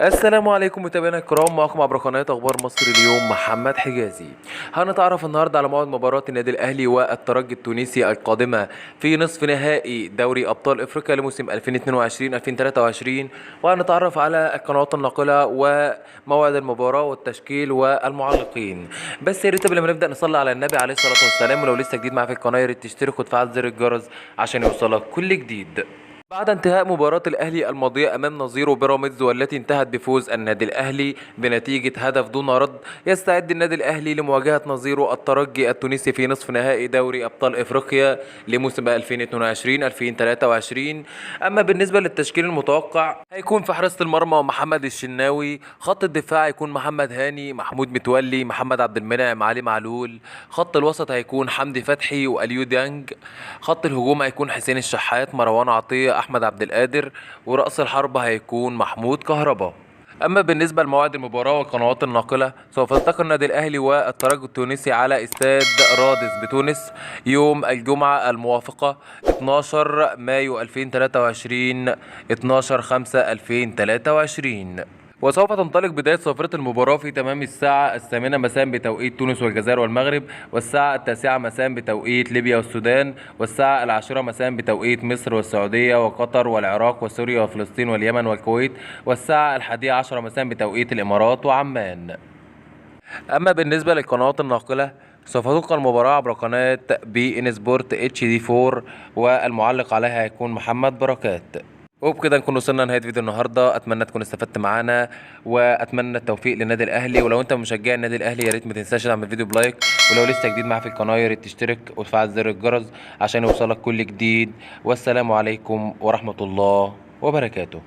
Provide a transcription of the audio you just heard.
السلام عليكم متابعينا الكرام، معكم عبر قناة أخبار مصر اليوم محمد حجازي. هنتعرف النهارده على موعد مباراة النادي الأهلي والترجي التونسي القادمة في نصف نهائي دوري أبطال إفريقيا لموسم 2022-2023، وهنتعرف على القنوات الناقلة وموعد المباراة والتشكيل والمعلقين. بس يا ريت قبل ما نبدأ نصلي على النبي عليه الصلاة والسلام، ولو لسه جديد معايا في القناة يا ريت تشترك وتفعل زر الجرس عشان يوصلك كل جديد. بعد انتهاء مباراة الأهلي الماضية أمام نظيره بيراميدز والتي انتهت بفوز النادي الأهلي بنتيجة هدف دون رد، يستعد النادي الأهلي لمواجهة نظيره الترجي التونسي في نصف نهائي دوري أبطال إفريقيا لموسم 2022-2023. أما بالنسبة للتشكيل المتوقع، هيكون في حراسة المرمى محمد الشناوي، خط الدفاع هيكون محمد هاني، محمود متولي، محمد عبد المنعم، علي معلول، خط الوسط هيكون حمدي فتحي واليو ديانج، خط الهجوم هيكون حسين الشحات، مروان عطية، احمد عبد القادر، ورأس الحربة هيكون محمود كهربا. اما بالنسبه لموعد المباراه والقنوات الناقله، سوف يلتقي النادي الاهلي والترجي التونسي على استاد رادس بتونس يوم الجمعه الموافقه 12 مايو 2023 12/5/2023. وسوف تنطلق بداية صافرة المباراة في تمام الساعة 8 مساء بتوقيت تونس والجزائر والمغرب، والساعة 9 مساء بتوقيت ليبيا والسودان، والساعة 10 مساء بتوقيت مصر والسعودية وقطر والعراق وسوريا وفلسطين واليمن والكويت، والساعة 11 مساء بتوقيت الإمارات وعمان. أما بالنسبة للقنوات الناقلة، سوف تنقل المباراة عبر قناة بي إن سبورت اتش دي 4، والمعلق عليها هيكون محمد بركات. وبكده نكون وصلنا لنهايه فيديو النهارده، اتمنى تكون استفدت معانا واتمنى التوفيق للنادي الاهلي. ولو انت مشجع النادي الاهلي يا ريت ما تنساش تعمل الفيديو بلايك، ولو لسه جديد معايا في القناه يا ريت تشترك وتفعل زر الجرس عشان يوصلك كل جديد. والسلام عليكم ورحمه الله وبركاته.